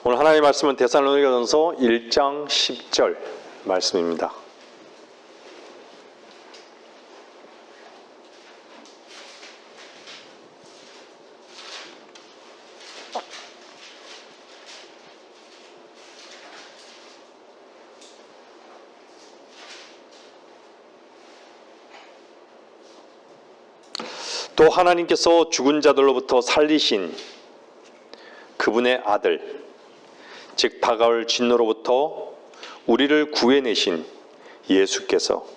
오늘 하나님의 말씀은 데살로니가전서 1장 10절 말씀입니다. 또 하나님께서 죽은 자들로부터 살리신 그분의 아들, 즉 다가올 진노로부터 우리를 구해내신 예수께서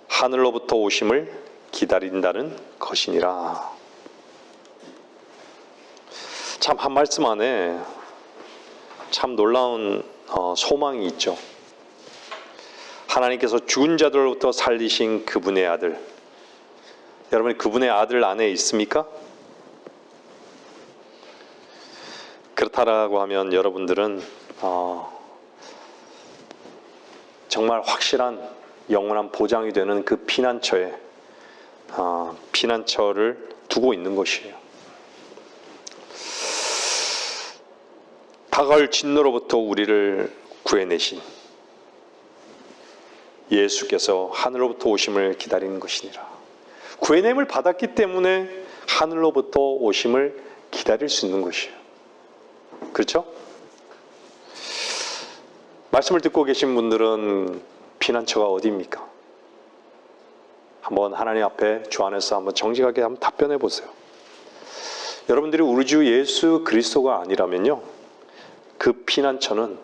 하늘로부터 오심을 기다린다는 것이니라. 참 한 말씀 안에 참 놀라운 소망이 있죠. 하나님께서 죽은 자들로부터 살리신 그분의 아들. 여러분, 그분의 아들 안에 있습니까? 그렇다라고 하면 여러분들은 정말 확실한 영원한 보장이 되는 그 피난처에 피난처를 두고 있는 것이에요. 다가올 진노로부터 우리를 구해내신 예수께서 하늘로부터 오심을 기다리는 것이니라. 구해냄을 받았기 때문에 하늘로부터 오심을 기다릴 수 있는 것이에요. 그렇죠? 말씀을 듣고 계신 분들은 피난처가 어디입니까? 한번 하나님 앞에 주 안에서 한번 정직하게 한번 답변해 보세요. 여러분들이 우리 주 예수 그리스도가 아니라면요, 그 피난처는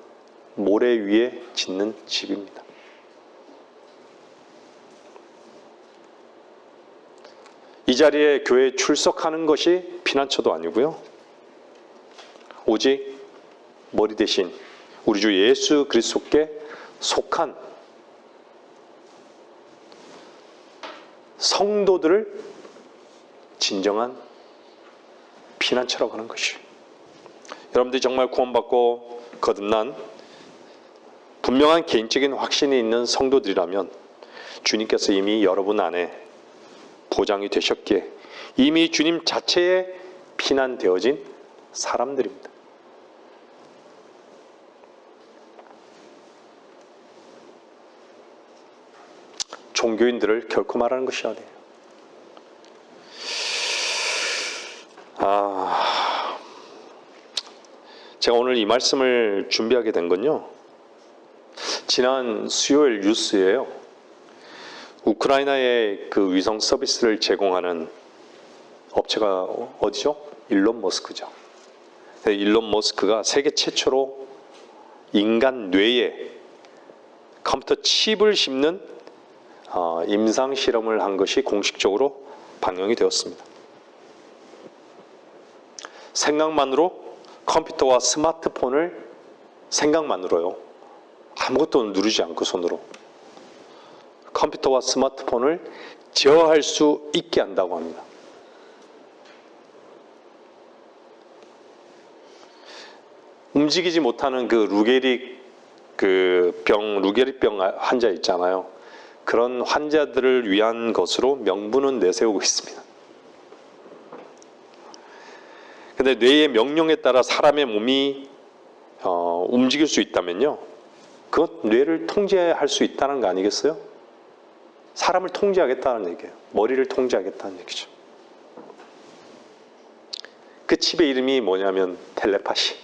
모래 위에 짓는 집입니다. 이 자리에 교회에 출석하는 것이 피난처도 아니고요, 오직 머리 대신 우리 주 예수 그리스도께 속한 성도들을 진정한 피난처라고 하는 것이에요. 여러분들이 정말 구원받고 거듭난 분명한 개인적인 확신이 있는 성도들이라면 주님께서 이미 여러분 안에 보장이 되셨기에 이미 주님 자체에 피난되어진 사람들입니다. 종교인들을 결코 말하는 것이 아니에요. 제가 오늘 이 말씀을 준비하게 된 건요, 지난 수요일 뉴스예요. 우크라이나의 그 위성 서비스를 제공하는 업체가 어디죠? 일론 머스크죠. 일론 머스크가 세계 최초로 인간 뇌에 컴퓨터 칩을 심는 임상 실험을 한 것이 공식적으로 방영이 되었습니다. 생각만으로 컴퓨터와 스마트폰을 생각만으로요, 아무것도 누르지 않고 손으로 컴퓨터와 스마트폰을 제어할 수 있게 한다고 합니다. 움직이지 못하는 그 루게릭병 환자 있잖아요. 그런 환자들을 위한 것으로 명분은 내세우고 있습니다. 근데 뇌의 명령에 따라 사람의 몸이 움직일 수 있다면요, 그것 뇌를 통제할 수 있다는 거 아니겠어요? 사람을 통제하겠다는 얘기예요. 머리를 통제하겠다는 얘기죠. 그 칩의 이름이 뭐냐면 텔레파시.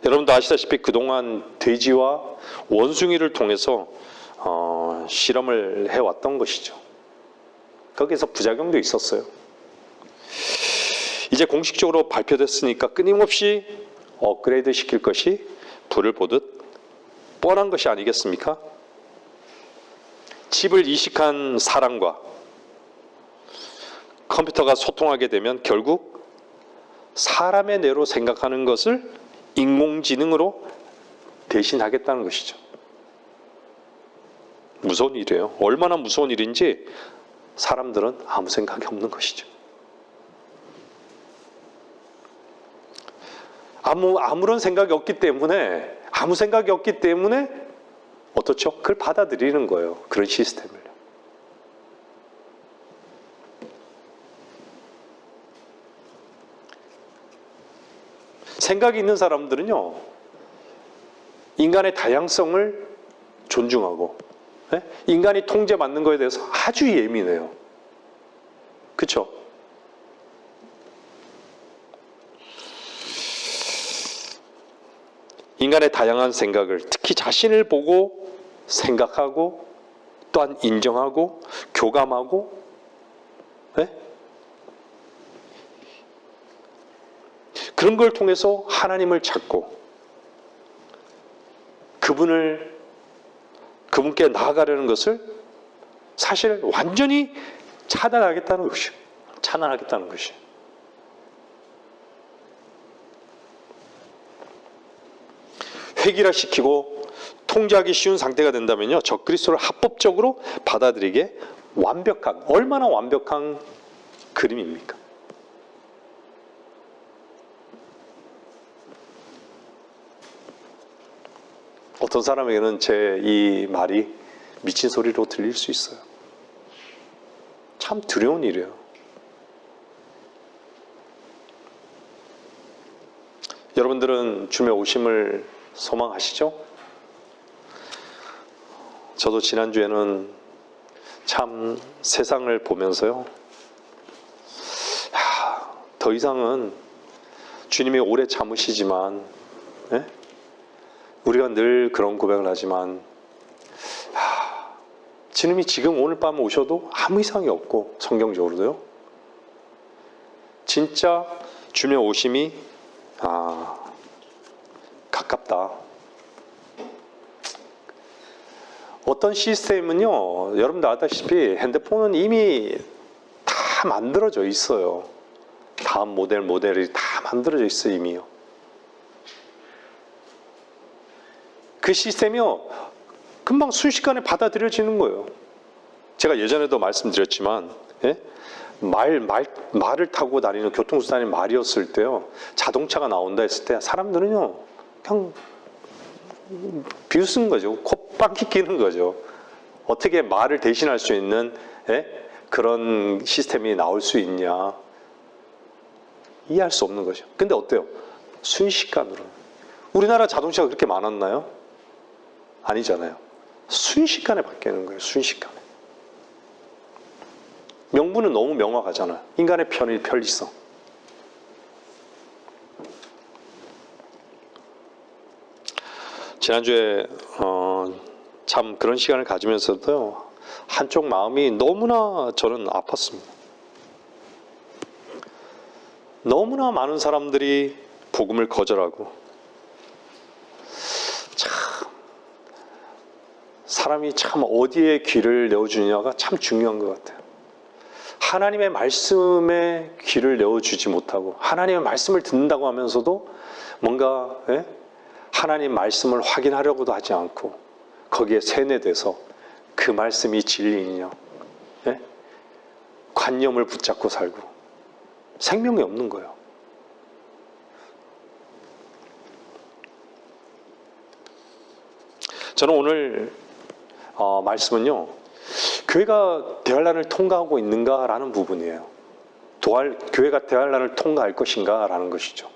여러분도 아시다시피 그동안 돼지와 원숭이를 통해서 실험을 해왔던 것이죠. 거기서 부작용도 있었어요. 이제 공식적으로 발표됐으니까 끊임없이 업그레이드 시킬 것이 불을 보듯 뻔한 것이 아니겠습니까? 칩을 이식한 사람과 컴퓨터가 소통하게 되면 결국 사람의 뇌로 생각하는 것을 인공지능으로 대신하겠다는 것이죠. 무서운 일이에요. 얼마나 무서운 일인지 사람들은 아무 생각이 없는 것이죠. 아무런 생각이 없기 때문에, 아무 생각이 없기 때문에 어떻죠? 그걸 받아들이는 거예요. 그런 시스템을. 생각이 있는 사람들은요, 인간의 다양성을 존중하고, 인간이 통제받는 것에 대해서 아주 예민해요. 그렇죠? 인간의 다양한 생각을, 특히 자신을 보고 생각하고 또한 인정하고 교감하고, 그런 걸 통해서 하나님을 찾고 그분께 나아가려는 것을 사실 완전히 차단하겠다는 것이에요. 차단하겠다는 것이에요. 획일화시키고 통제하기 쉬운 상태가 된다면요, 적그리스도를 합법적으로 받아들이게 얼마나 완벽한 그림입니까? 어떤 사람에게는 제 이 말이 미친 소리로 들릴 수 있어요. 참 두려운 일이에요. 여러분들은 주의 오심을 소망하시죠? 저도 지난주에는 참 세상을 보면서요, 더 이상은 주님이 오래 참으시지만, 우리가 늘 그런 고백을 하지만, 주님이 지금 오늘 밤 오셔도 아무 이상이 없고, 성경적으로도요, 진짜 주님의 오심이 가깝다. 어떤 시스템은요, 여러분들 아다시피 핸드폰은 이미 다 만들어져 있어요. 다음 모델이 다 만들어져 있어요, 이미요. 그 시스템이요, 금방 순식간에 받아들여지는 거예요. 제가 예전에도 말씀드렸지만, 말을 타고 다니는 교통수단이 말이었을 때요, 자동차가 나온다 했을 때 사람들은요, 그냥 비웃는 거죠. 콧방귀 끼는 거죠. 어떻게 말을 대신할 수 있는 그런 시스템이 나올 수 있냐, 이해할 수 없는 거죠. 근데 어때요? 순식간으로. 우리나라 자동차가 그렇게 많았나요? 아니잖아요. 순식간에 바뀌는 거예요. 순식간에. 명분은 너무 명확하잖아요. 인간의 편리성. 지난주에 참 그런 시간을 가지면서도요, 한쪽 마음이 너무나 저는 아팠습니다. 너무나 많은 사람들이 복음을 거절하고, 참 사람이 참 어디에 귀를 내어주냐가 참 중요한 것 같아요. 하나님의 말씀에 귀를 내어주지 못하고, 하나님의 말씀을 듣는다고 하면서도 뭔가 하나님 말씀을 확인하려고도 하지 않고, 거기에 세뇌돼서 그 말씀이 진리이냐, 관념을 붙잡고 살고 생명이 없는 거예요. 저는 오늘 말씀은요, 교회가 대환란을 통과하고 있는가라는 부분이에요. 교회가 대환란을 통과할 것인가 라는 것이죠.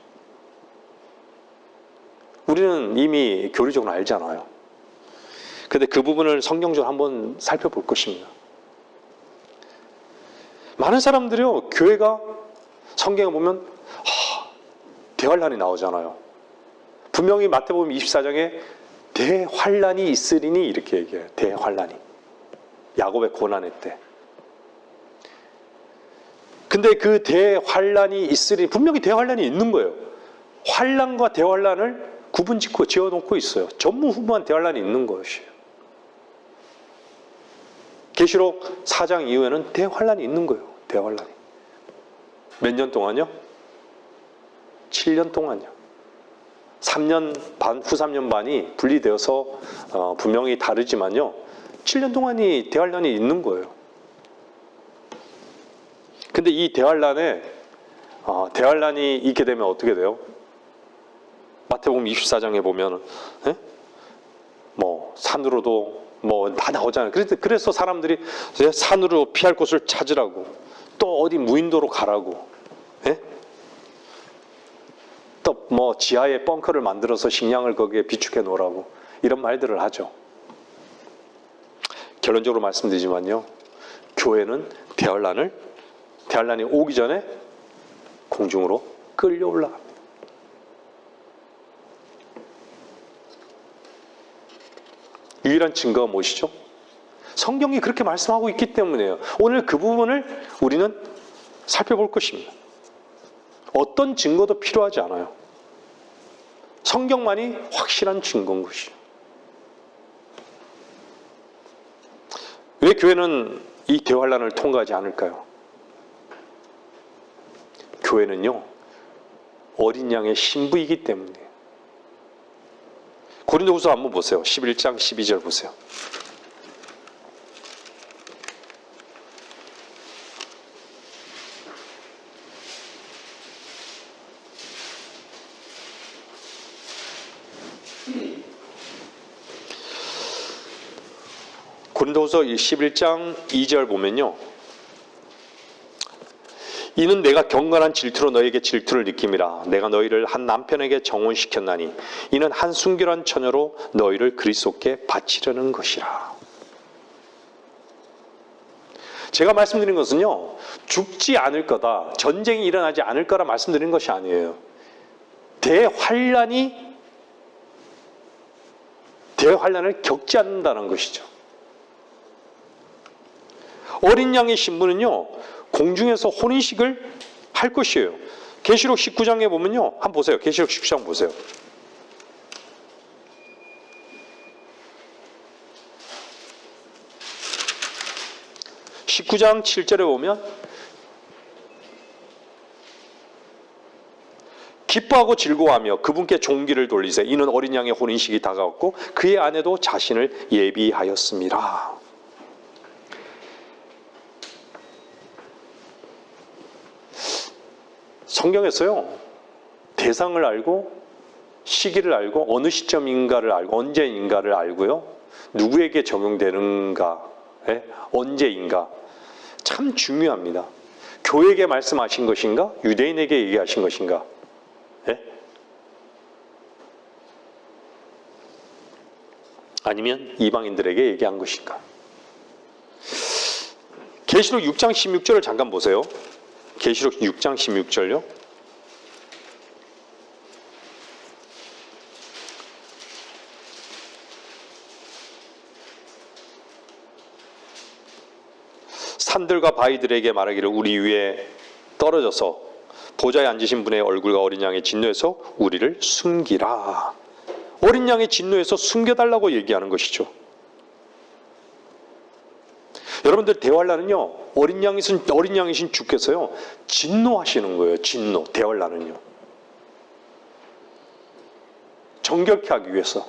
우리는 이미 교리적으로 알잖아요. 근데 그 부분을 성경적으로 한번 살펴볼 것입니다. 많은 사람들이요, 교회가 성경에 보면 대환란이 나오잖아요. 분명히 마태복음 24장에 대환란이 있으리니 이렇게 얘기해요. 대환란이. 야곱의 고난의 때. 근데 그 대환란이 있으리니, 분명히 대환란이 있는 거예요. 환란과 대환란을 구분짓고 지어놓고 있어요. 전무후무한 대환란이 있는 것이에요. 계시록 4장 이후에는 대환란이 있는 거예요. 대환란이. 몇 년 동안요? 7년 동안요. 3년 반, 후 3년 반이 분리되어서 분명히 다르지만요, 7년 동안이 대환란이 있는 거예요. 근데 이 대환란이 있게 되면 어떻게 돼요? 마태복음 24장에 보면 산으로도 다 나오잖아요. 그래서 사람들이 산으로 피할 곳을 찾으라고, 또 어디 무인도로 가라고, 또 뭐 지하에 벙커를 만들어서 식량을 거기에 비축해 놓으라고 이런 말들을 하죠. 결론적으로 말씀드리지만요, 교회는 대환란이 오기 전에 공중으로 끌려 올라갑니다. 유일한 증거가 무엇이죠? 성경이 그렇게 말씀하고 있기 때문이에요. 오늘 그 부분을 우리는 살펴볼 것입니다. 어떤 증거도 필요하지 않아요. 성경만이 확실한 증거인 것이죠. 왜 교회는 이 대환란을 통과하지 않을까요? 교회는요, 어린 양의 신부이기 때문이에요. 고린도후서 한번 보세요. 11장 12절 보세요. 고린도후서 11장 2절 보면요, 이는 내가 경건한 질투로 너에게 질투를 느낌이라. 내가 너희를 한 남편에게 정혼시켰나니 이는 한 순결한 처녀로 너희를 그리스도께 바치려는 것이라. 제가 말씀드린 것은요, 죽지 않을 거다, 전쟁이 일어나지 않을 거라 말씀드린 것이 아니에요. 대환란을 겪지 않는다는 것이죠. 어린 양의 신부는요, 공중에서 혼인식을 할 것이에요. 계시록 19장에 보면요, 한번 보세요. 계시록 19장 보세요. (19장 7절에) 보면 기뻐하고 즐거워하며 그분께 종기를 돌리세. 이는 어린 양의 혼인식이 다가왔고 그의 아내도 자신을 예비하였습니다. 성경에서요, 대상을 알고 시기를 알고 어느 시점인가를 알고 언제인가를 알고요, 누구에게 적용되는가, 언제인가 참 중요합니다. 교회에게 말씀하신 것인가, 유대인에게 얘기하신 것인가, 아니면 이방인들에게 얘기한 것인가. 계시록 6장 16절을 잠깐 보세요. 계시록 6장 16절요. 산들과 바위들에게 말하기를 우리 위에 떨어져서 보좌에 앉으신 분의 얼굴과 어린 양의 진노에서 우리를 숨기라. 어린 양의 진노에서 숨겨달라고 얘기하는 것이죠. 여러분들, 대환란은요, 어린 양이신 주께서요 진노하시는 거예요. 진노. 대환란은요 정결케 하기 위해서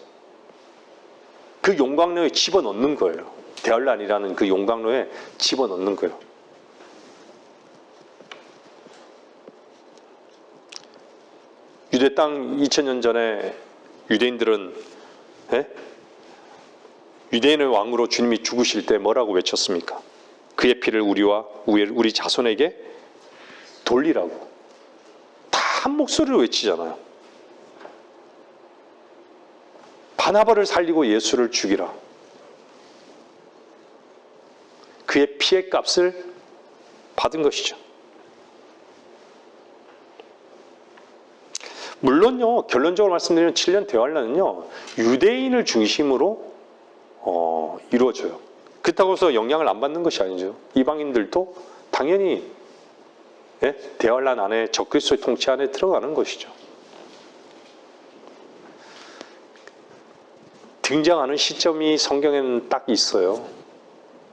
그 용광로에 집어넣는 거예요. 대환란이라는 그 용광로에 집어넣는 거예요. 유대 땅 2000년 전에 유대인들은 유대인의 왕으로 주님이 죽으실 때 뭐라고 외쳤습니까? 그의 피를 우리 자손에게 돌리라고 다 한 목소리로 외치잖아요. 바나바를 살리고 예수를 죽이라. 그의 피의 값을 받은 것이죠. 물론요, 결론적으로 말씀드리면 7년 대환란은요 유대인을 중심으로 이루어져요. 그렇다고 해서 영향을 안 받는 것이 아니죠. 이방인들도 당연히 대환란 안에 적그리스도의 통치 안에 들어가는 것이죠. 등장하는 시점이 성경에는 딱 있어요.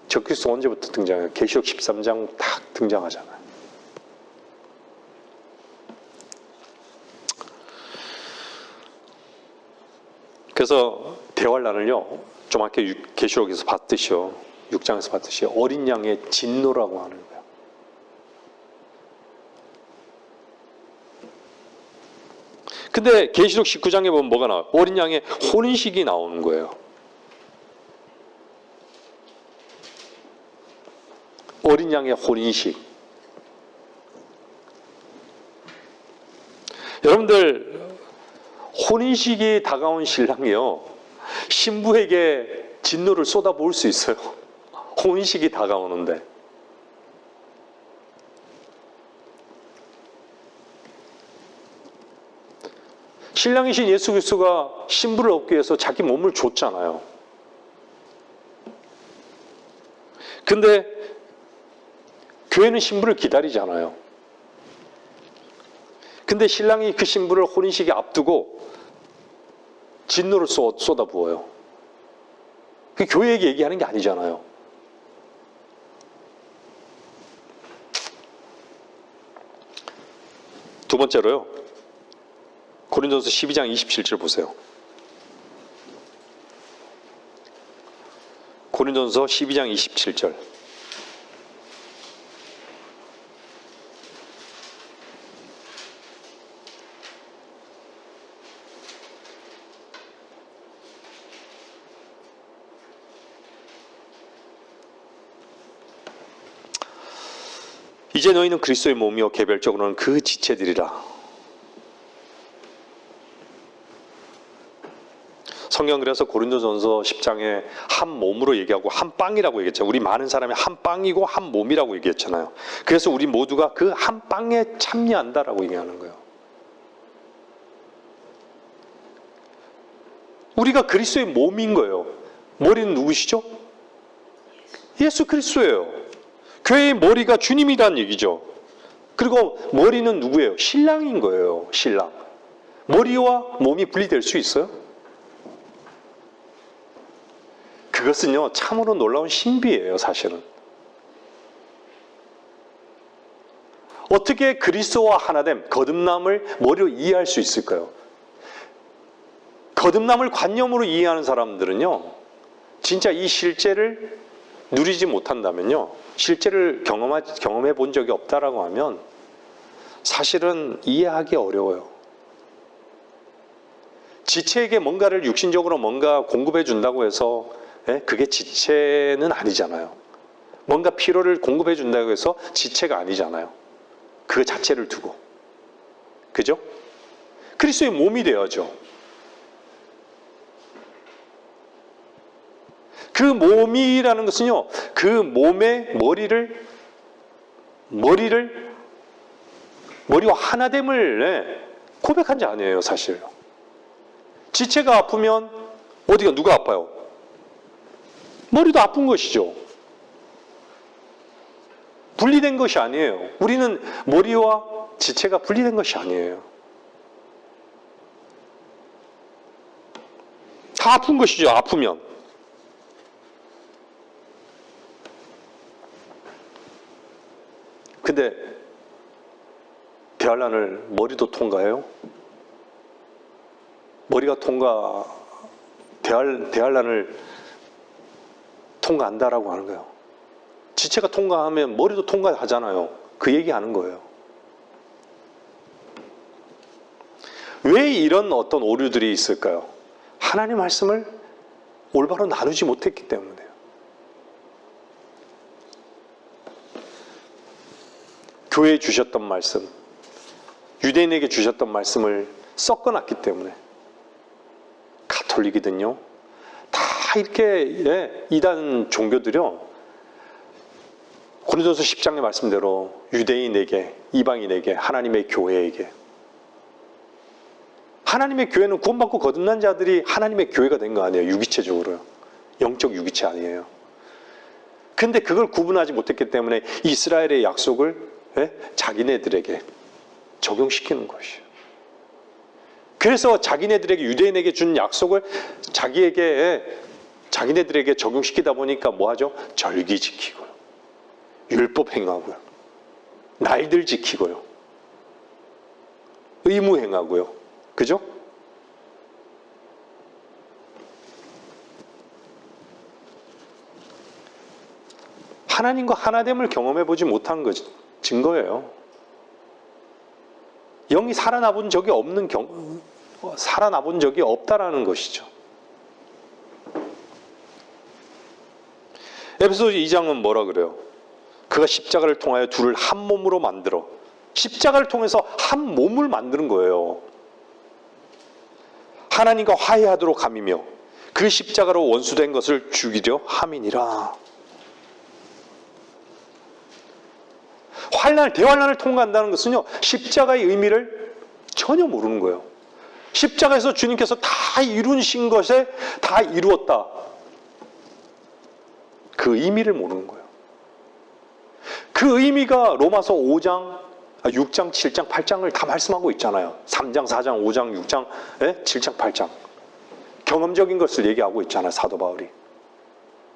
적그리스도 언제부터 등장해요? 계시록 13장 딱 등장하잖아요. 그래서 대환란을요, 좀 아까 계시록에서 봤듯이요, 6장에서 봤듯이 어린 양의 진노라고 하는 거예요. 근데 계시록 19장에 보면 뭐가 나와요? 어린 양의 혼인식이 나오는 거예요. 어린 양의 혼인식. 여러분들, 혼인식이 다가온 신랑이요, 신부에게 진노를 쏟아부을 수 있어요. 혼인식이 다가오는데. 신랑이신 예수 그리스도가 신부를 얻기 위해서 자기 몸을 줬잖아요. 근데 교회는 신부를 기다리잖아요. 근데 신랑이 그 신부를 혼인식에 앞두고 진노를 쏟아부어요. 그 교회에게 얘기하는 게 아니잖아요. 두 번째로요, 고린도서 12장 27절 보세요. 고린도서 12장 27절. 이제 너희는 그리스도의 몸이요 개별적으로는 그 지체들이라. 성경 그래서 고린도전서 10장에 한 몸으로 얘기하고 한 빵이라고 얘기했죠. 우리 많은 사람이 한 빵이고 한 몸이라고 얘기했잖아요. 그래서 우리 모두가 그 한 빵에 참여한다라고 얘기하는 거예요. 우리가 그리스도의 몸인 거예요. 머리는 누구시죠? 예수 그리스도예요. 교회의 머리가 주님이란 얘기죠. 그리고 머리는 누구예요? 신랑인 거예요. 신랑. 머리와 몸이 분리될 수 있어요? 그것은요, 참으로 놀라운 신비예요, 사실은. 어떻게 그리스도와 하나됨, 거듭남을 머리로 이해할 수 있을까요? 거듭남을 관념으로 이해하는 사람들은요, 진짜 이 실제를 누리지 못한다면요, 실제를 경험해 본 적이 없다라고 하면 사실은 이해하기 어려워요. 지체에게 뭔가를 육신적으로 뭔가 공급해 준다고 해서 그게 지체는 아니잖아요. 뭔가 피로를 공급해 준다고 해서 지체가 아니잖아요. 그 자체를 두고. 그죠? 그리스도의 몸이 되어야죠. 그 몸이라는 것은요, 그 몸의 머리와 하나됨을 고백한 자 아니에요, 사실. 지체가 아프면 어디가 누가 아파요? 머리도 아픈 것이죠. 분리된 것이 아니에요. 우리는 머리와 지체가 분리된 것이 아니에요. 다 아픈 것이죠, 아프면. 근데 대환란을 머리도 통과해요? 머리가 대환란을 통과한다라고 하는 거예요. 지체가 통과하면 머리도 통과하잖아요. 그 얘기하는 거예요. 왜 이런 어떤 오류들이 있을까요? 하나님 말씀을 올바로 나누지 못했기 때문에요. 교회에 주셨던 말씀, 유대인에게 주셨던 말씀을 섞어놨기 때문에. 가톨릭이든요, 다 이렇게 이단 종교들이요, 고린도서 10장의 말씀대로 유대인에게, 이방인에게, 하나님의 교회에게. 하나님의 교회는 구원받고 거듭난 자들이 하나님의 교회가 된 거 아니에요, 유기체적으로요. 영적 유기체 아니에요. 근데 그걸 구분하지 못했기 때문에 이스라엘의 약속을 자기네들에게 적용시키는 것이에요. 그래서 자기네들에게, 유대인에게 준 약속을 자기네들에게 적용시키다 보니까 뭐 하죠? 절기 지키고요, 율법 행하고요, 날들 지키고요, 의무 행하고요. 그죠? 하나님과 하나됨을 경험해 보지 못한 것 증거예요. 영이 살아나본 적이 없다라는 것이죠. 에베소서 2장은 뭐라 그래요? 그가 십자가를 통하여 둘을 한 몸으로 만들어 십자가를 통해서 한 몸을 만드는 거예요. 하나님과 화해하도록 함이며 그 십자가로 원수된 것을 죽이려 함이니라. 대환란을 통과한다는 것은요, 십자가의 의미를 전혀 모르는 거예요. 십자가에서 주님께서 다 이루신 것에 다 이루었다. 그 의미를 모르는 거예요. 그 의미가 로마서 5장, 6장, 7장, 8장을 다 말씀하고 있잖아요. 3장, 4장, 5장, 6장, 7장, 8장. 경험적인 것을 얘기하고 있잖아요. 사도 바울이.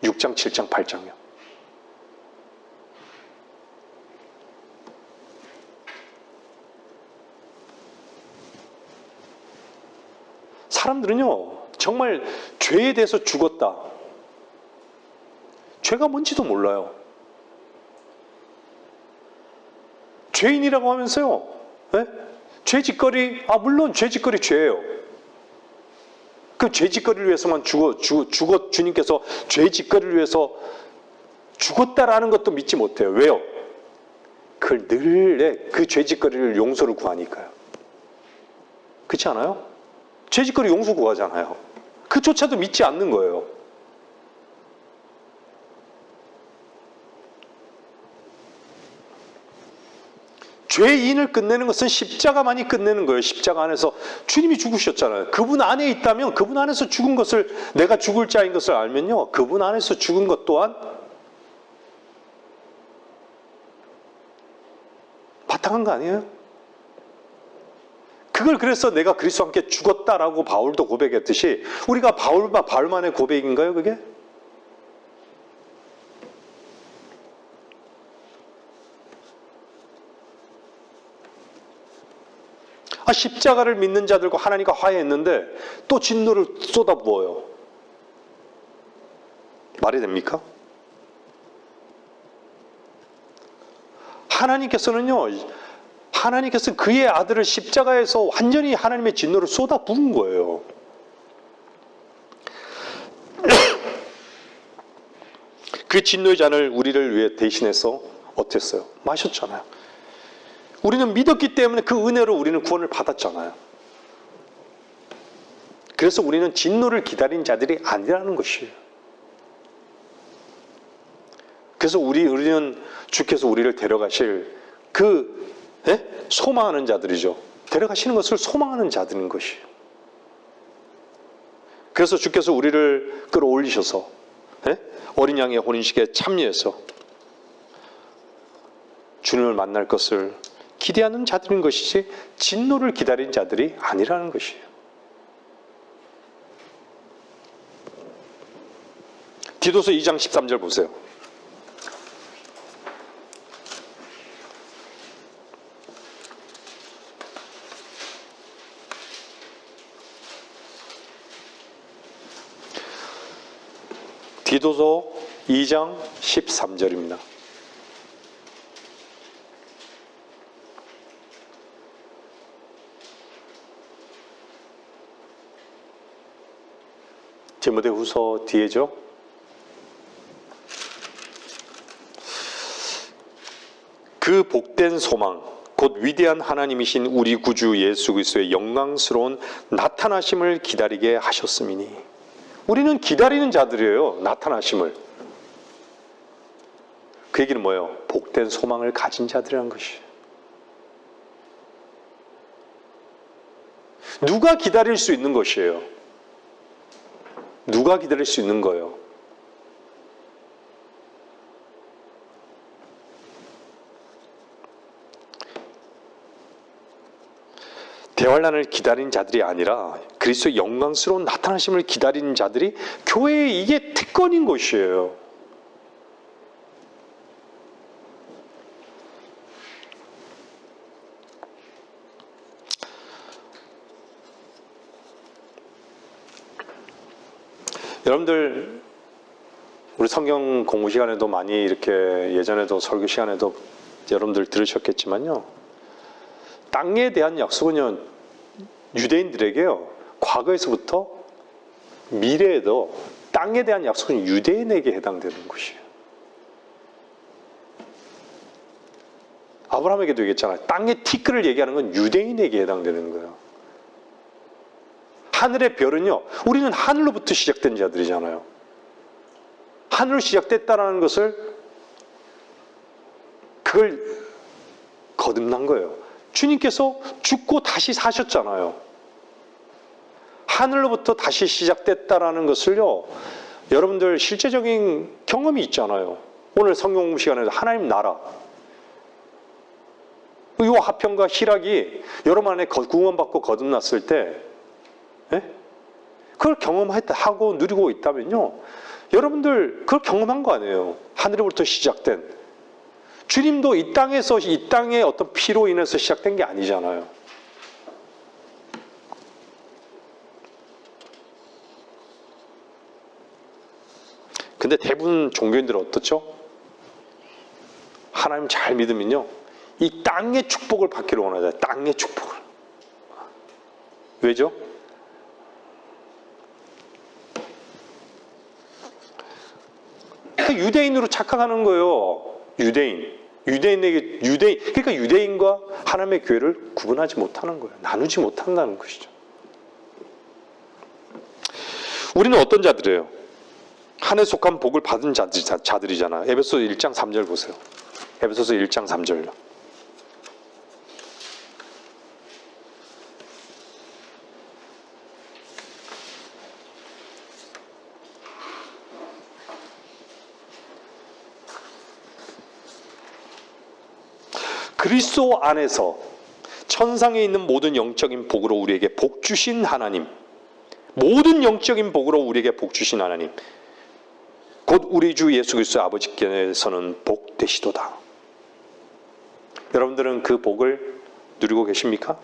6장, 7장, 8장이요. 사람들은요, 정말 죄에 대해서 죽었다. 죄가 뭔지도 몰라요. 죄인이라고 하면서요, 네? 죄짓거리, 물론 죄짓거리 죄예요. 그 죄짓거리를 위해서만 주님께서 죄짓거리를 위해서 죽었다라는 것도 믿지 못해요. 왜요? 그걸 늘 그 죄짓거리를 용서를 구하니까요. 그렇지 않아요? 죄짓거리 용서 구하잖아요. 그조차도 믿지 않는 거예요. 죄인을 끝내는 것은 십자가만이 끝내는 거예요. 십자가 안에서 주님이 죽으셨잖아요. 그분 안에 있다면 그분 안에서 죽은 것을, 내가 죽을 자인 것을 알면요, 그분 안에서 죽은 것 또한 바탕한 거 아니에요? 그걸 그래서 내가 그리스도와 함께 죽었다라고 바울도 고백했듯이 우리가 바울만의 고백인가요, 그게? 십자가를 믿는 자들과 하나님과 화해했는데 또 진노를 쏟아부어요. 말이 됩니까? 하나님께서는 그의 아들을 십자가에서 완전히 하나님의 진노를 쏟아부은 거예요. 그 진노의 잔을 우리를 위해 대신해서 어땠어요? 마셨잖아요. 우리는 믿었기 때문에 그 은혜로 우리는 구원을 받았잖아요. 그래서 우리는 진노를 기다린 자들이 아니라는 것이에요. 그래서 우리는 주께서 우리를 데려가실 소망하는 자들이죠. 데려가시는 것을 소망하는 자들인 것이에요. 그래서 주께서 우리를 끌어올리셔서 어린 양의 혼인식에 참여해서 주님을 만날 것을 기대하는 자들인 것이지 진노를 기다린 자들이 아니라는 것이에요. 디도서 2장 13절 보세요. 디도서 2장 13절입니다. 디모데후서 뒤에죠. 그 복된 소망 곧 위대한 하나님이신 우리 구주 예수 그리스도의 영광스러운 나타나심을 기다리게 하셨음이니. 우리는 기다리는 자들이에요. 나타나심을. 그 얘기는 뭐예요? 복된 소망을 가진 자들이라는 것이에요. 누가 기다릴 수 있는 것이에요? 누가 기다릴 수 있는 거예요? 대환란을 기다린 자들이 아니라 그리스도의 영광스러운 나타나심을 기다리는 자들이 교회의 이게 특권인 것이에요. 여러분들 우리 성경 공부 시간에도 많이 이렇게 예전에도 설교 시간에도 여러분들 들으셨겠지만요. 땅에 대한 약속은요. 유대인들에게요. 과거에서부터 미래에도 땅에 대한 약속은 유대인에게 해당되는 것이에요. 아브라함에게도 얘기했잖아요. 땅의 티끌을 얘기하는 건 유대인에게 해당되는 거예요. 하늘의 별은요, 우리는 하늘로부터 시작된 자들이잖아요. 하늘로 시작됐다는 것을 그걸 거듭난 거예요. 주님께서 죽고 다시 사셨잖아요. 하늘로부터 다시 시작됐다라는 것을요, 여러분들 실제적인 경험이 있잖아요. 오늘 성경 공부 시간에서 하나님 나라, 의와 화평과 희락이 여러분 안에 구원받고 거듭났을 때, 그걸 경험했다 하고 누리고 있다면요, 여러분들 그걸 경험한 거 아니에요. 하늘로부터 시작된. 주님도 이 땅에서, 이 땅의 어떤 피로 인해서 시작된 게 아니잖아요. 근데 대부분 종교인들은 어떻죠? 하나님 잘 믿으면요, 이 땅의 축복을 받기를 원하잖아요. 땅의 축복을. 왜죠? 유대인으로 착각하는 거예요. 그러니까 유대인과 하나님의 교회를 구분하지 못하는 거예요. 나누지 못한다는 것이죠. 우리는 어떤 자들이에요? 하늘에 속한 복을 받은 자들이잖아. 에베소서 1장 3절 보세요. 에베소서 1장 3절요. 그리스도 안에서 천상에 있는 모든 영적인 복으로 우리에게 복 주신 하나님, 모든 영적인 복으로 우리에게 복 주신 하나님, 곧 우리 주 예수 그리스도 아버지께서는 복 되시도다. 여러분들은 그 복을 누리고 계십니까?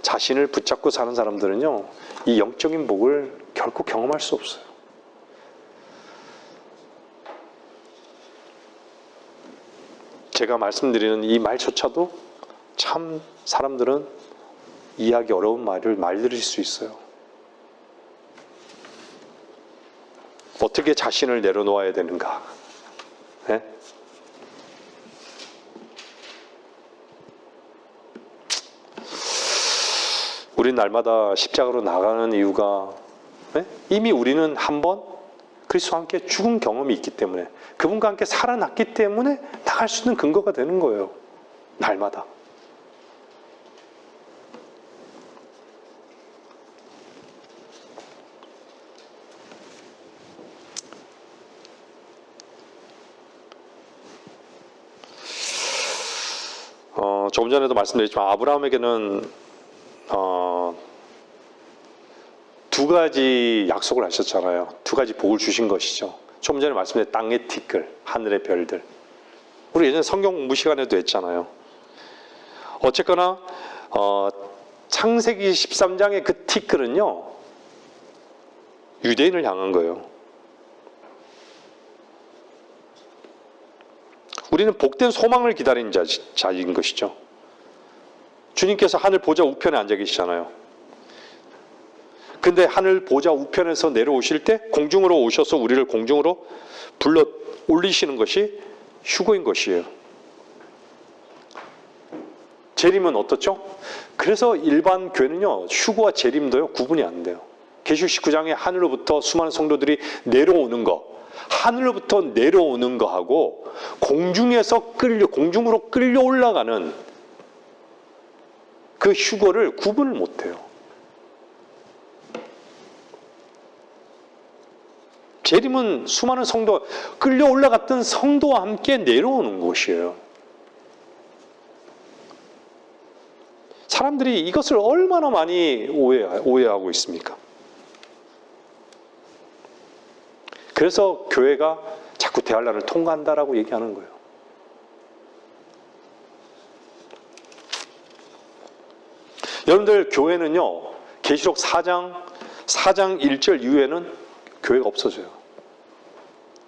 자신을 붙잡고 사는 사람들은요, 이 영적인 복을 결코 경험할 수 없어요. 제가 말씀드리는 이 말조차도 참 사람들은 이해하기 어려운 말들일 수 있어요. 어떻게 자신을 내려놓아야 되는가? 네? 우린 날마다 십자가로 나가는 이유가, 네? 이미 우리는 한번 그리스도와 함께 죽은 경험이 있기 때문에, 그분과 함께 살아났기 때문에 나갈 수 있는 근거가 되는 거예요. 날마다. 조금 전에도 말씀드렸지만 아브라함에게는 두 가지 약속을 하셨잖아요. 두 가지 복을 주신 것이죠. 조금 전에 말씀드린 땅의 티끌, 하늘의 별들. 우리 예전에 성경 공부 시간에도 했잖아요. 어쨌거나 창세기 13장의 그 티끌은요, 유대인을 향한 거예요. 우리는 복된 소망을 기다리는 자인 것이죠. 주님께서 하늘 보좌 우편에 앉아 계시잖아요. 근데 하늘 보좌 우편에서 내려오실 때 공중으로 오셔서 우리를 공중으로 불러 올리시는 것이 휴거인 것이에요. 재림은 어떻죠? 그래서 일반 교회는요, 휴거와 재림도요, 구분이 안 돼요. 계시록 19장에 하늘로부터 수많은 성도들이 내려오는 거, 하늘로부터 내려오는 거하고 공중으로 끌려 올라가는 그 휴거를 구분을 못 해요. 재림은 수많은 성도, 끌려 올라갔던 성도와 함께 내려오는 곳이에요. 사람들이 이것을 얼마나 많이 오해하고 있습니까? 그래서 교회가 자꾸 대환란을 통과한다라고 얘기하는 거예요. 여러분들, 교회는요, 계시록 4장 1절 이후에는 교회가 없어져요.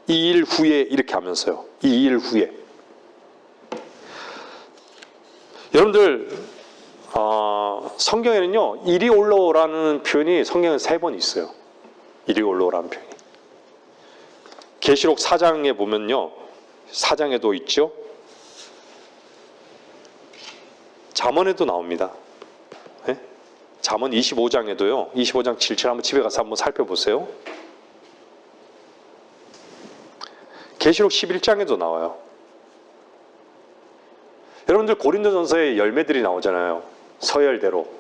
2일 후에 이렇게 하면서요. 2일 후에. 여러분들, 성경에는요, 이리 올라오라는 표현이 성경에 3번 있어요. 이리 올라오라는 표현이. 계시록 4장에 보면요, 4장에도 있죠. 잠언에도 나옵니다. 예? 잠언 25장에도요. 25장 7절 한번 집에 가서 한번 살펴보세요. 계시록 11장에도 나와요. 여러분들 고린도전서에 열매들이 나오잖아요. 서열대로.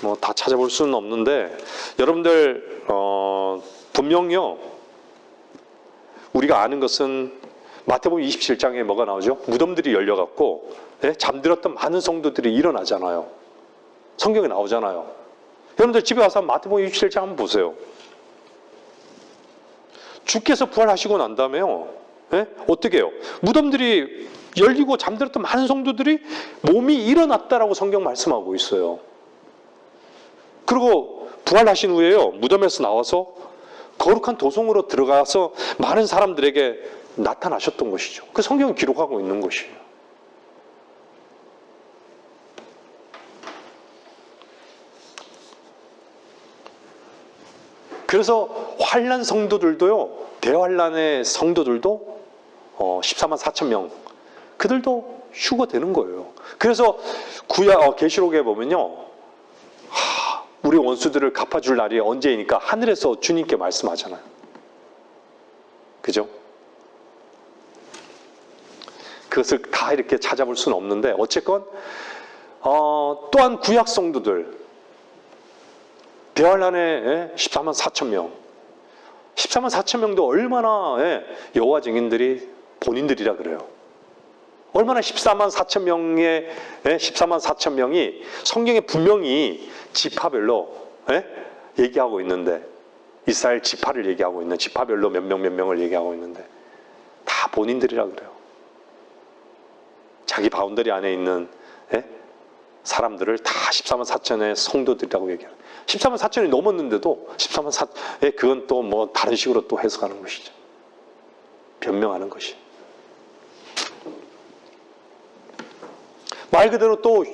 뭐 다 찾아볼 수는 없는데 여러분들 분명히요. 우리가 아는 것은 마태복음 27장에 뭐가 나오죠? 무덤들이 열려갖고 잠들었던 많은 성도들이 일어나잖아요. 성경에 나오잖아요. 여러분들 집에 와서 마태복음 27장 한번 보세요. 주께서 부활하시고 난 다음에요. 어떻게 해요? 무덤들이 열리고 잠들었던 많은 성도들이 몸이 일어났다라고 성경 말씀하고 있어요. 그리고 부활하신 후에요. 무덤에서 나와서 거룩한 도성으로 들어가서 많은 사람들에게 나타나셨던 것이죠. 그 성경은 기록하고 있는 것이에요. 그래서 환난 성도들도요. 대환난의 성도들도 14만 4천 명 그들도 휴거되는 거예요. 그래서 계시록에 보면요. 우리 원수들을 갚아줄 날이 언제이니까 하늘에서 주님께 말씀하잖아요. 그죠? 그것을 다 이렇게 찾아볼 수는 없는데 어쨌건 또한 구약 성도들 대환란에 14만 4천 명 14만 4천 명도 얼마나 여호와 증인들이 본인들이라 그래요. 얼마나 14만 4천 명의 14만 4천 명이 성경에 분명히 지파별로 얘기하고 있는데 이스라엘 지파를 얘기하고 있는 지파별로 몇 명을 얘기하고 있는데 다 본인들이라 그래요. 자기 바운더리 안에 있는 사람들을 다 14만 4천의 성도들이라고 얘기해요. 14만 4천이 넘었는데도 14만 4, 그건 또 뭐 다른 식으로 또 해석하는 것이죠. 변명하는 것이. 말 그대로 또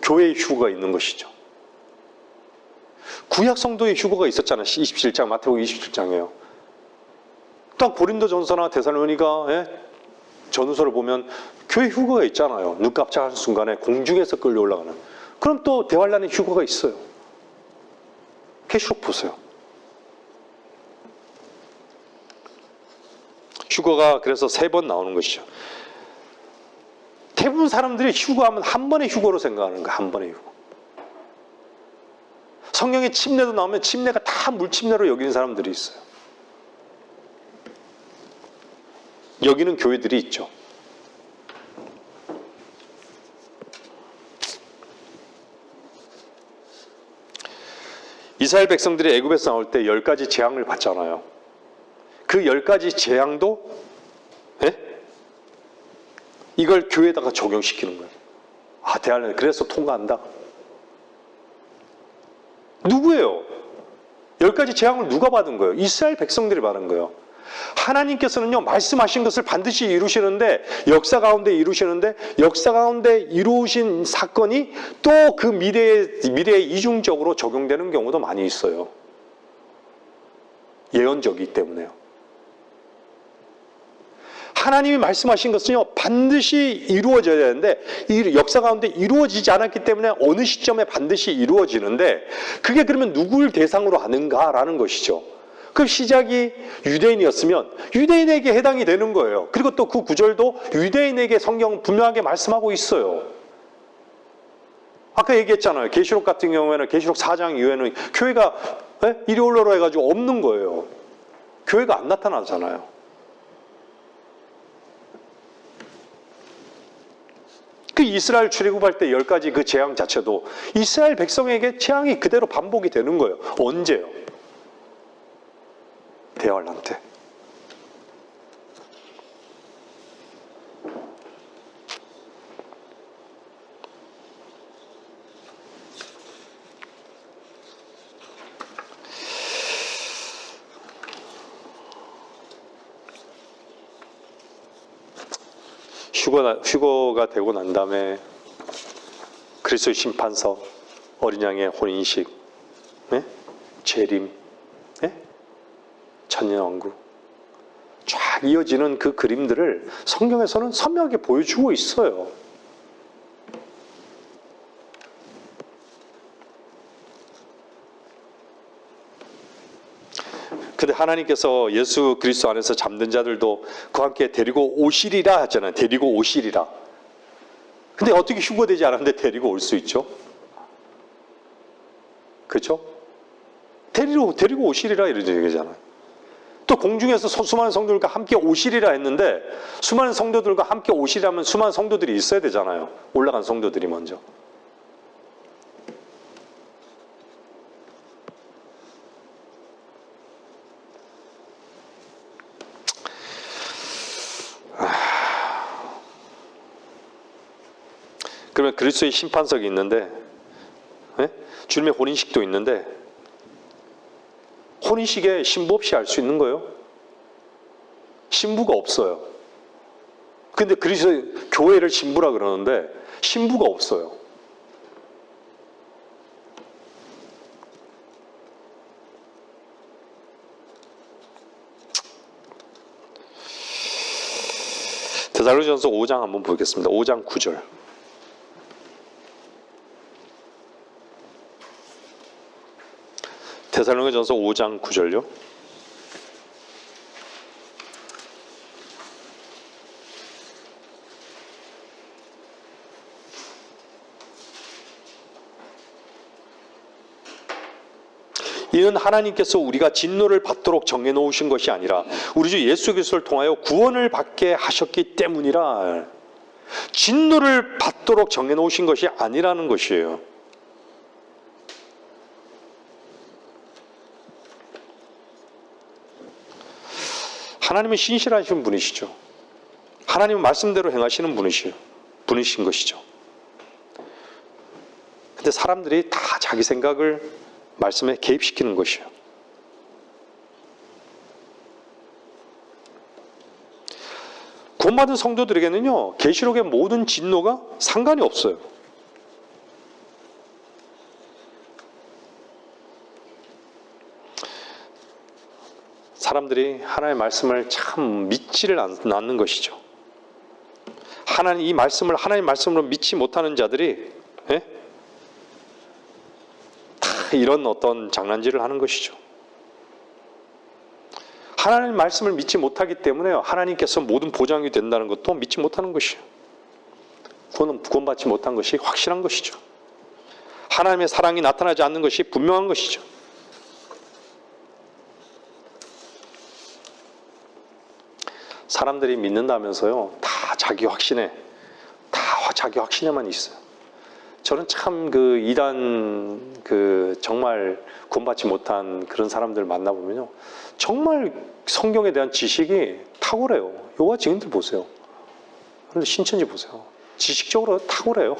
교회의 휴거가 있는 것이죠. 구약 성도의 휴거가 있었잖아요. 27장, 마태복음 27장이에요. 딱 고린도전서나 데살로니가 전후서를 보면 교회 휴거가 있잖아요. 눈 깜짝하는 순간에 공중에서 끌려 올라가는. 그럼 또 대환란의 휴거가 있어요. 계시록 보세요. 휴거가 그래서 3번 나오는 것이죠. 대부분 사람들이 휴거하면 한 번의 휴거로 생각하는 거예요. 한 번의 휴거. 성경에 침례도 나오면 침례가 다 물침례로 여기는 사람들이 있어요. 여기는 교회들이 있죠. 이스라엘 백성들이 애굽에서 나올 때 10가지 재앙을 받잖아요. 그 10가지 재앙도 이걸 교회에다가 적용시키는 거예요. 대할래. 그래서 통과한다. 누구예요? 10가지 재앙을 누가 받은 거예요? 이스라엘 백성들이 받은 거예요. 하나님께서는요, 말씀하신 것을 반드시 이루시는데, 역사 가운데 이루시는데, 역사 가운데 이루신 사건이 또 그 미래에 이중적으로 적용되는 경우도 많이 있어요. 예언적이기 때문에요. 하나님이 말씀하신 것은요, 반드시 이루어져야 되는데, 이 역사 가운데 이루어지지 않았기 때문에 어느 시점에 반드시 이루어지는데, 그게 그러면 누구를 대상으로 하는가라는 것이죠. 그 시작이 유대인이었으면 유대인에게 해당이 되는 거예요. 그리고 또 그 구절도 유대인에게 성경은 분명하게 말씀하고 있어요. 아까 얘기했잖아요. 계시록 같은 경우에는 계시록 4장 이후에는 교회가 일요일로 해가지고 없는 거예요. 교회가 안 나타나잖아요. 그 이스라엘 출애굽할 때 10가지 그 재앙 자체도 이스라엘 백성에게 재앙이 그대로 반복이 되는 거예요. 언제요? 대환란 때. 휴거가 되고 난 다음에 그리스도의 심판서, 어린 양의 혼인식, 재림, 천년왕국 쫙 이어지는 그 그림들을 성경에서는 선명하게 보여주고 있어요. 근데 하나님께서 예수 그리스도 안에서 잠든 자들도 그와 함께 데리고 오시리라 하잖아요. 데리고 오시리라. 근데 어떻게 휴거되지 않았는데 데리고 올 수 있죠? 그렇죠? 데리고 오시리라 이런 얘기잖아요. 또 공중에서 수많은 성도들과 함께 오시리라 했는데 수많은 성도들과 함께 오시려면 수많은 성도들이 있어야 되잖아요. 올라간 성도들이 먼저. 그러면 그리스도의 심판석이 있는데, 주님의 혼인식도 있는데, 혼인식에 신부 없이 할 수 있는 거예요? 신부가 없어요. 근데 그리스도 교회를 신부라 그러는데 신부가 없어요. 데살로니가전서 5장 한번 보겠습니다. 5장 9절. 데살로니가전서 5장 9절요. 이는 하나님께서 우리가 진노를 받도록 정해놓으신 것이 아니라 우리 주 예수 그리스도를 통하여 구원을 받게 하셨기 때문이라. 진노를 받도록 정해놓으신 것이 아니라는 것이에요. 하나님은 신실하신 분이시죠. 하나님은 말씀대로 행하시는 분이신 것이죠. 근데 사람들이 다 자기 생각을 말씀에 개입시키는 것이에요. 구원받은 성도들에게는요, 계시록의 모든 진노가 상관이 없어요. 사람들이 하나님의 말씀을 참 믿지를 않는 것이죠. 하나님 말씀으로 믿지 못하는 자들이 다 이런 어떤 장난질을 하는 것이죠. 하나님 말씀을 믿지 못하기 때문에 하나님께서 모든 보장이 된다는 것도 믿지 못하는 것이에요. 구원받지 못한 것이 확실한 것이죠. 하나님의 사랑이 나타나지 않는 것이 분명한 것이죠. 사람들이 믿는다면서요, 다 자기 확신에만 있어요. 저는 참 그 이단 정말 구원받지 못한 그런 사람들 만나보면요, 정말 성경에 대한 지식이 탁월해요. 여호와 증인들 보세요. 그런데 신천지 보세요. 지식적으로 탁월해요.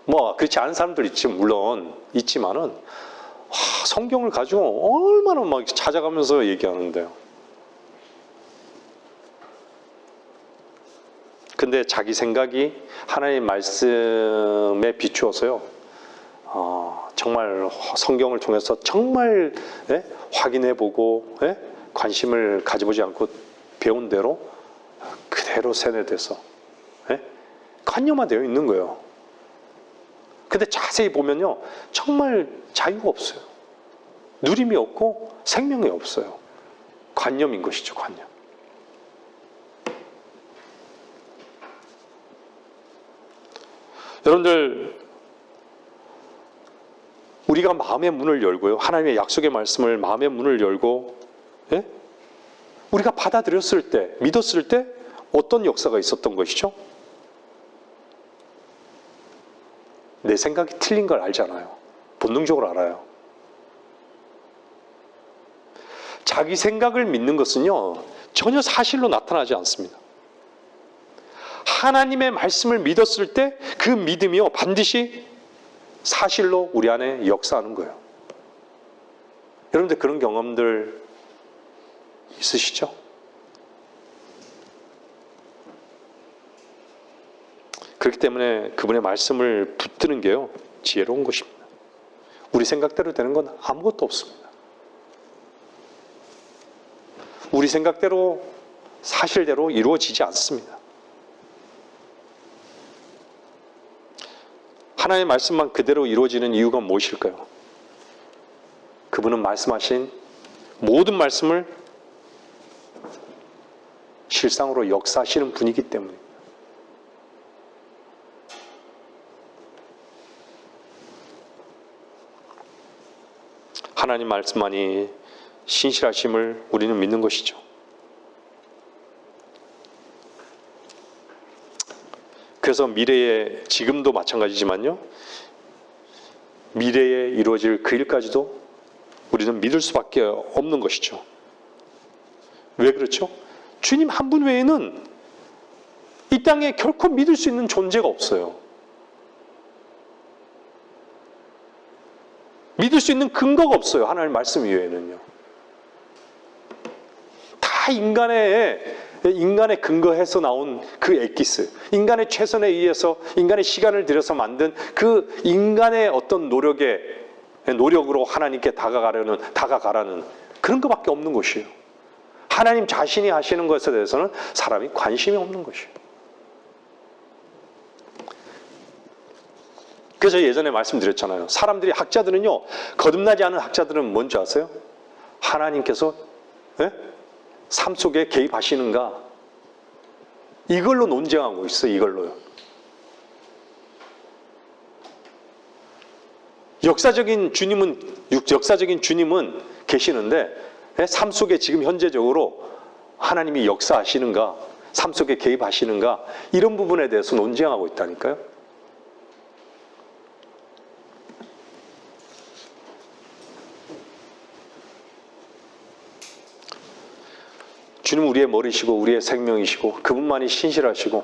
뭐 그렇지 않은 사람들 물론 있지만은 성경을 가지고 얼마나 막 찾아가면서 얘기하는데요. 근데 자기 생각이 하나님의 말씀에 비추어서요, 정말 성경을 통해서 정말 확인해보고 관심을 가져보지 않고 배운 대로 그대로 세뇌돼서 관념화되어 있는 거예요. 근데 자세히 보면요, 정말 자유가 없어요. 누림이 없고 생명이 없어요. 관념인 것이죠, 관념. 여러분들, 우리가 마음의 문을 열고요, 하나님의 약속의 말씀을 마음의 문을 열고 우리가 받아들였을 때, 믿었을 때 어떤 역사가 있었던 것이죠? 내 생각이 틀린 걸 알잖아요. 본능적으로 알아요. 자기 생각을 믿는 것은요, 전혀 사실로 나타나지 않습니다. 하나님의 말씀을 믿었을 때 그 믿음이요, 반드시 사실로 우리 안에 역사하는 거예요. 여러분들 그런 경험들 있으시죠? 그렇기 때문에 그분의 말씀을 붙드는 게요, 지혜로운 것입니다. 우리 생각대로 되는 건 아무것도 없습니다. 우리 생각대로 사실대로 이루어지지 않습니다. 하나님의 말씀만 그대로 이루어지는 이유가 무엇일까요? 그분은 말씀하신 모든 말씀을 실상으로 역사하시는 분이기 때문입니다. 하나님 말씀만이 신실하심을 우리는 믿는 것이죠. 그래서 미래에, 지금도 마찬가지지만요, 미래에 이루어질 그 일까지도 우리는 믿을 수밖에 없는 것이죠. 왜 그렇죠? 주님 한 분 외에는 이 땅에 결코 믿을 수 있는 존재가 없어요. 믿을 수 있는 근거가 없어요. 하나님 말씀 이외에는요. 다 인간의 근거해서 나온 그 엑기스, 인간의 최선에 의해서 인간의 시간을 들여서 만든 그 인간의 어떤 노력으로 하나님께 다가가라는 그런 것밖에 없는 것이에요. 하나님 자신이 하시는 것에 대해서는 사람이 관심이 없는 것이에요. 그래서 예전에 말씀드렸잖아요. 사람들이, 학자들은요, 거듭나지 않은 학자들은 뭔지 아세요? 하나님께서 삶 속에 개입하시는가? 이걸로 논쟁하고 있어요. 이걸로요. 역사적인 주님은 계시는데 삶 속에 지금 현재적으로 하나님이 역사하시는가? 삶 속에 개입하시는가? 이런 부분에 대해서 논쟁하고 있다니까요. 주님은 우리의 머리시고 우리의 생명이시고 그분만이 신실하시고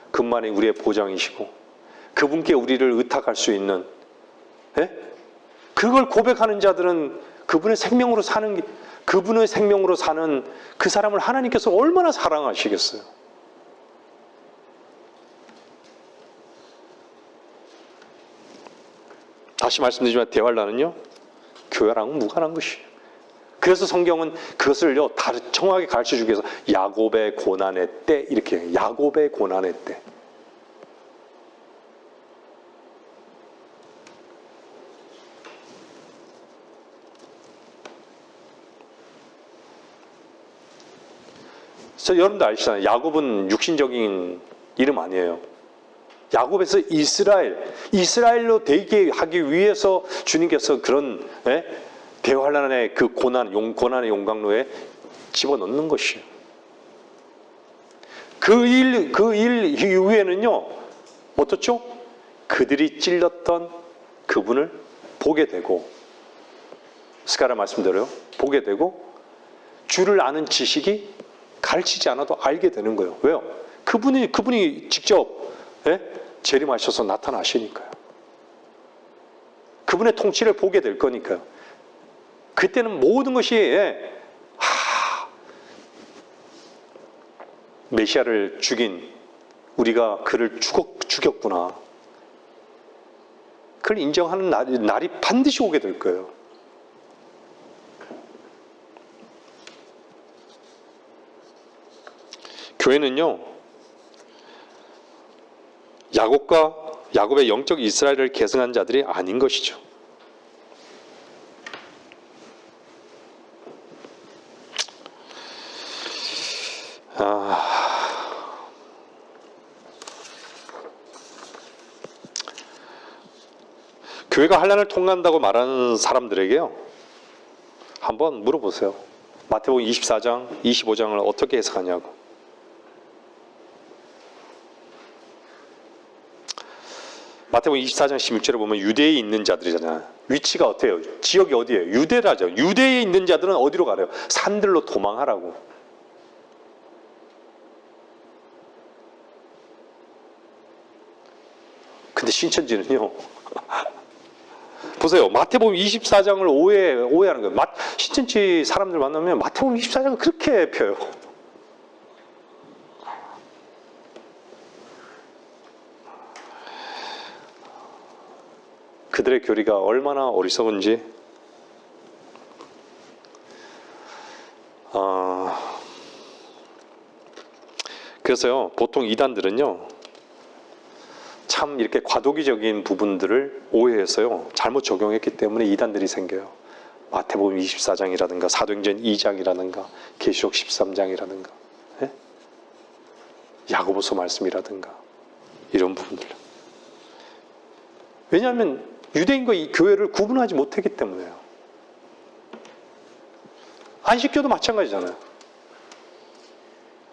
그분만이 우리의 보장이시고 그분께 우리를 의탁할 수 있는, 그걸 고백하는 자들은 그분의 생명으로 사는 그 사람을 하나님께서 얼마나 사랑하시겠어요. 다시 말씀드리지만 대환란은요, 교회랑은 무관한 것이에요. 그래서 성경은 그것을요, 정확하게 가르쳐주기 위해서 야곱의 고난의 때, 이렇게 해요. 야곱의 고난의 때. 그래서 여러분도 아시잖아요. 야곱은 육신적인 이름 아니에요. 야곱에서 이스라엘로 되게 하기 위해서 주님께서 그런 대환란의 그 고난의 용광로에 집어넣는 것이에요. 그 일 이후에는요, 어떻죠? 그들이 찔렀던 그분을 보게 되고, 스가랴 말씀대로요, 보게 되고, 주를 아는 지식이 가르치지 않아도 알게 되는 거예요. 왜요? 그분이 직접 재림하셔서 나타나시니까요. 그분의 통치를 보게 될 거니까요. 그때는 모든 것이 메시아를 죽인 우리가 그를 죽였구나. 그걸 인정하는 날이 반드시 오게 될 거예요. 교회는요, 야곱의 영적 이스라엘을 계승한 자들이 아닌 것이죠. 교회가 환난을 통과한다고 말하는 사람들에게요, 한번 물어보세요. 마태복음 24장, 25장을 어떻게 해석하냐고. 마태복음 24장 16절에 보면 유대에 있는 자들이잖아요. 위치가 어때요? 지역이 어디예요? 유대라죠. 유대에 있는 자들은 어디로 가래요? 산들로 도망하라고. 근데 신천지는요, 보세요. 마태복음 24장을 오해하는 거예요. 신천지 사람들 만나면 마태복음 24장을 그렇게 펴요. 그들의 교리가 얼마나 어리석은지 그래서요, 보통 이단들은요, 참 이렇게 과도기적인 부분들을 오해해서요, 잘못 적용했기 때문에 이단들이 생겨요. 마태복음 24장이라든가 사도행전 2장이라든가 계시록 13장이라든가 예? 야고보서 말씀이라든가 이런 부분들. 왜냐하면 유대인과 이 교회를 구분하지 못했기 때문에요. 안식교도 마찬가지잖아요.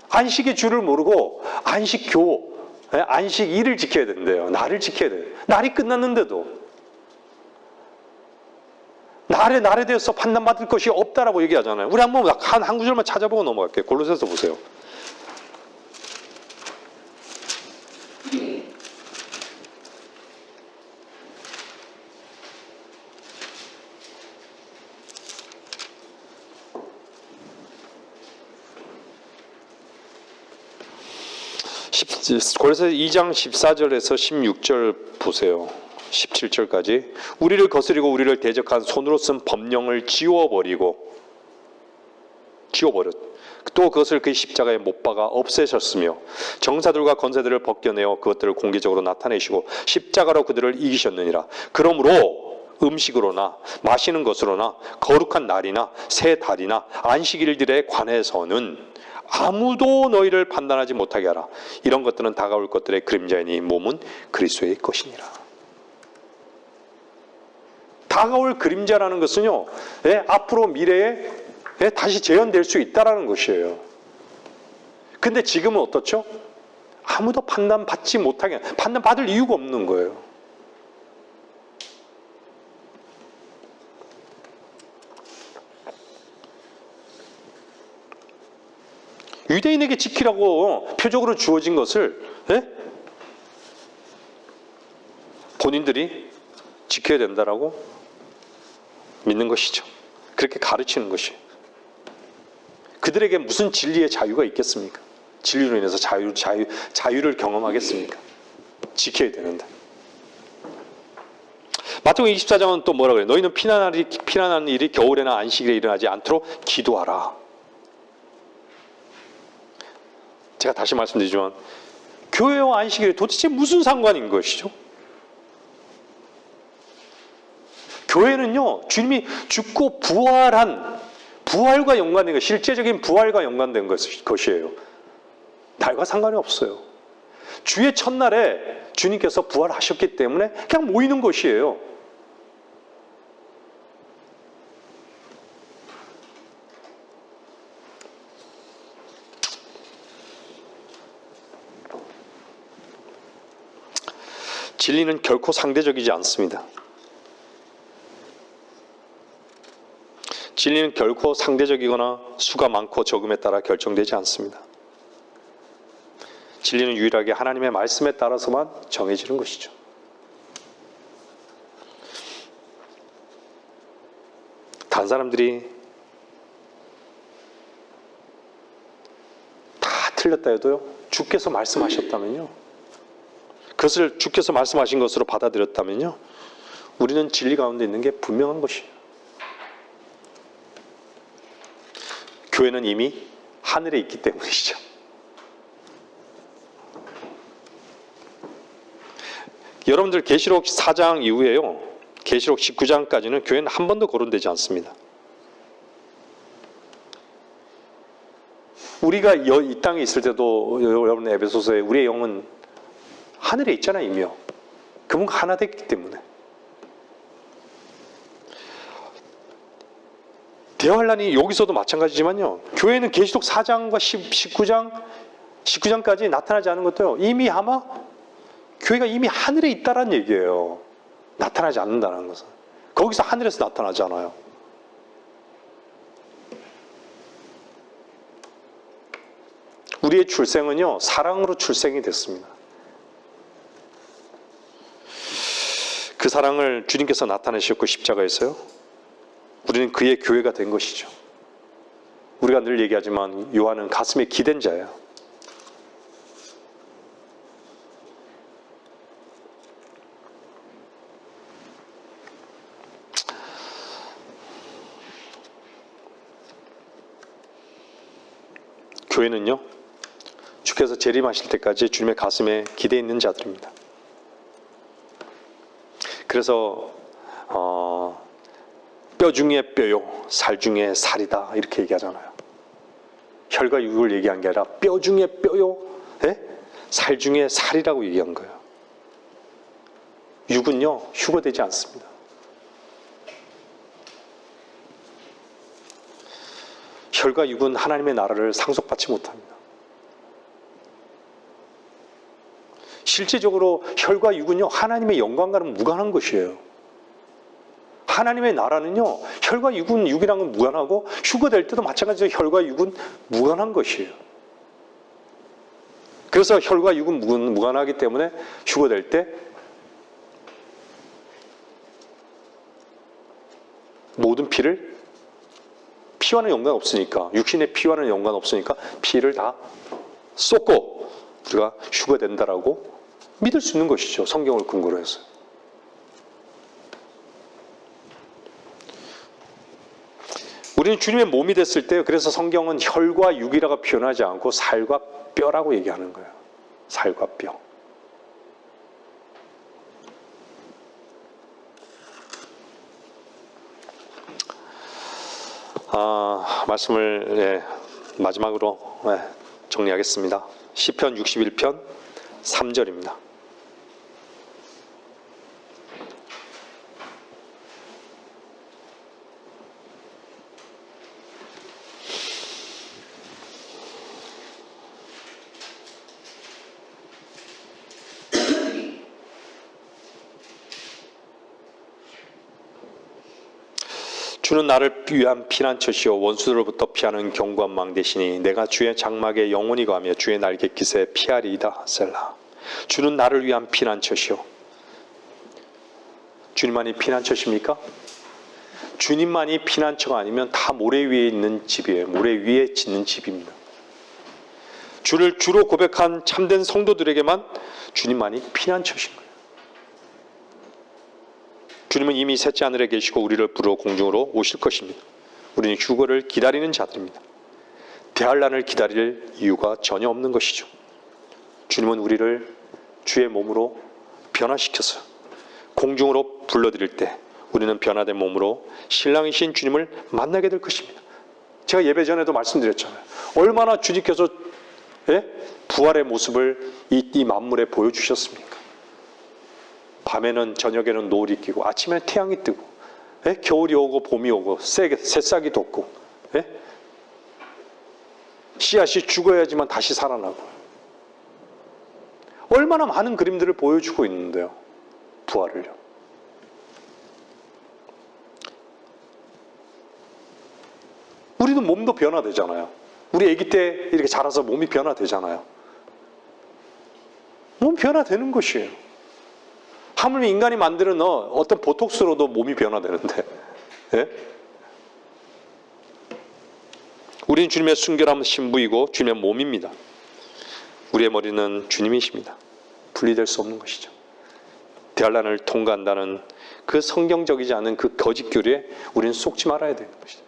안식의 주를 모르고 안식교, 안식일을 지켜야 된대요. 날을 지켜야 돼요. 날이 끝났는데도 날에 대해서 판단받을 것이 없다라고 얘기하잖아요. 우리 한번 한 구절만 찾아보고 넘어갈게요. 골로새서 보세요. 골로새 2장 14절에서 16절 보세요. 17절까지 우리를 거스리고 우리를 대적한 손으로 쓴 법령을 지워버렸 또 그것을 그의 십자가에 못 박아 없애셨으며 정사들과 권세들을 벗겨내어 그것들을 공개적으로 나타내시고 십자가로 그들을 이기셨느니라. 그러므로 음식으로나 마시는 것으로나 거룩한 날이나 새 달이나 안식일들에 관해서는 아무도 너희를 판단하지 못하게 하라. 이런 것들은 다가올 것들의 그림자이니 몸은 그리스도의 것이니라. 다가올 그림자라는 것은요, 앞으로 미래에 다시 재현될 수 있다라는 것이에요. 근데 지금은 어떻죠? 아무도 판단받지 못하게, 판단받을 이유가 없는 거예요. 유대인에게 지키라고 표적으로 주어진 것을 본인들이 지켜야 된다라고 믿는 것이죠. 그렇게 가르치는 것이에요. 그들에게 무슨 진리의 자유가 있겠습니까? 진리로 인해서 자유를 경험하겠습니까? 지켜야 되는데. 마태복음 24장은 또 뭐라 그래요? 너희는 피난하는 일이 겨울에나 안식일에 일어나지 않도록 기도하라. 제가 다시 말씀드리지만 교회와 안식일이 도대체 무슨 상관인 것이죠? 교회는요, 주님이 죽고 부활과 연관된 것, 실제적인 부활과 연관된 것이에요. 날과 상관이 없어요. 주의 첫날에 주님께서 부활하셨기 때문에 그냥 모이는 것이에요. 진리는 결코 상대적이지 않습니다. 진리는 결코 상대적이거나 수가 많고 적음에 따라 결정되지 않습니다. 진리는 유일하게 하나님의 말씀에 따라서만 정해지는 것이죠. 다른 사람들이 다 틀렸다 해도요, 주께서 말씀하셨다면요, 그것을 주께서 말씀하신 것으로 받아들였다면요, 우리는 진리 가운데 있는 게 분명한 것이에요. 교회는 이미 하늘에 있기 때문이죠. 여러분들 계시록 4장 이후에요, 계시록 19장까지는 교회는 한 번도 거론되지 않습니다. 우리가 이 땅에 있을 때도 여러분 에베소서에 우리의 영은 하늘에 있잖아요, 이미요. 그분과 하나 됐기 때문에. 대환란이 여기서도 마찬가지지만요, 교회는 계시록 4장과 19장까지 나타나지 않은 것도요, 이미 아마 교회가 이미 하늘에 있다는 얘기예요. 나타나지 않는다는 것은. 거기서 하늘에서 나타나지 않아요. 우리의 출생은요, 사랑으로 출생이 됐습니다. 그 사랑을 주님께서 나타내셨고 십자가에서요, 우리는 그의 교회가 된 것이죠. 우리가 늘 얘기하지만 요한은 가슴에 기댄 자예요. 교회는요, 주께서 재림하실 때까지 주님의 가슴에 기대 있는 자들입니다. 그래서 뼈 중에 뼈요, 살 중에 살이다 이렇게 얘기하잖아요. 혈과 육을 얘기한 게 아니라 뼈 중에 뼈요, 살 중에 살이라고 얘기한 거예요. 육은요, 휴거되지 않습니다. 혈과 육은 하나님의 나라를 상속받지 못합니다. 실제적으로 혈과 육은요, 하나님의 영광과는 무관한 것이에요. 하나님의 나라는요, 혈과 육이랑은 무관하고 휴거될 때도 마찬가지로 혈과 육은 무관한 것이에요. 그래서 혈과 육은 무관하기 때문에 휴거될 때 모든 피와는 연관 없으니까, 육신의 피와는 연관 없으니까 피를 다 쏟고 우리가 휴거된다라고 믿을 수 있는 것이죠. 성경을 근거로 해서. 우리는 주님의 몸이 됐을 때, 그래서 성경은 혈과 육이라고 표현하지 않고 살과 뼈라고 얘기하는 거예요. 살과 뼈. 말씀을 마지막으로 정리하겠습니다. 시편 61편 3절입니다. 주는 나를 위한 피난처시요 원수들로부터 피하는 견고한 망 되시니 내가 주의 장막에 영원히 거하며 주의 날개 깃에 피하리이다. 셀라. 주는 나를 위한 피난처시요. 주님만이 피난처십니까? 주님만이 피난처가 아니면 다 모래 위에 있는 집이에요. 모래 위에 짓는 집입니다. 주를 주로 고백한 참된 성도들에게만 주님만이 피난처신 거예요. 주님은 이미 셋째 하늘에 계시고 우리를 부르러 공중으로 오실 것입니다. 우리는 휴거를 기다리는 자들입니다. 대할 난을 기다릴 이유가 전혀 없는 것이죠. 주님은 우리를 주의 몸으로 변화시켜서 공중으로 불러들일 때 우리는 변화된 몸으로 신랑이신 주님을 만나게 될 것입니다. 제가 예배 전에도 말씀드렸잖아요. 얼마나 주님께서 부활의 모습을 이 만물에 보여주셨습니까? 밤에는, 저녁에는 노을이 끼고 아침에는 태양이 뜨고 겨울이 오고 봄이 오고 새싹이 돋고 씨앗이 죽어야지만 다시 살아나고 얼마나 많은 그림들을 보여주고 있는데요. 부활을요. 우리도 몸도 변화되잖아요. 우리 아기 때 이렇게 자라서 몸이 변화되잖아요. 몸 변화되는 것이에요. 하물며 인간이 만드는 어떤 보톡스로도 몸이 변화되는데, 우리는 주님의 순결한 신부이고 주님의 몸입니다. 우리의 머리는 주님이십니다. 분리될 수 없는 것이죠. 대할 난을 통과한다는 그 성경적이지 않은 그 거짓 교리에 우리는 속지 말아야 되는 것이죠.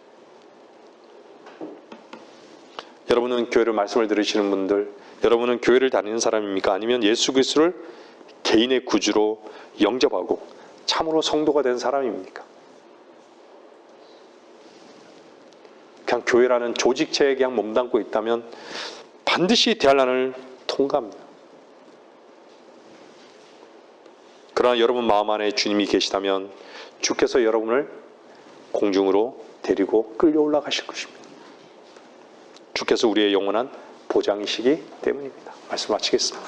여러분은 교회를 말씀을 들으시는 분들, 여러분은 교회를 다니는 사람입니까? 아니면 예수 그리스도를 개인의 구주로 영접하고 참으로 성도가 된 사람입니까? 그냥 교회라는 조직체에 그냥 몸담고 있다면 반드시 대할 난을 통과합니다. 그러나 여러분 마음 안에 주님이 계시다면 주께서 여러분을 공중으로 데리고 끌려 올라가실 것입니다. 주께서 우리의 영원한 보장이시기 때문입니다. 말씀 마치겠습니다.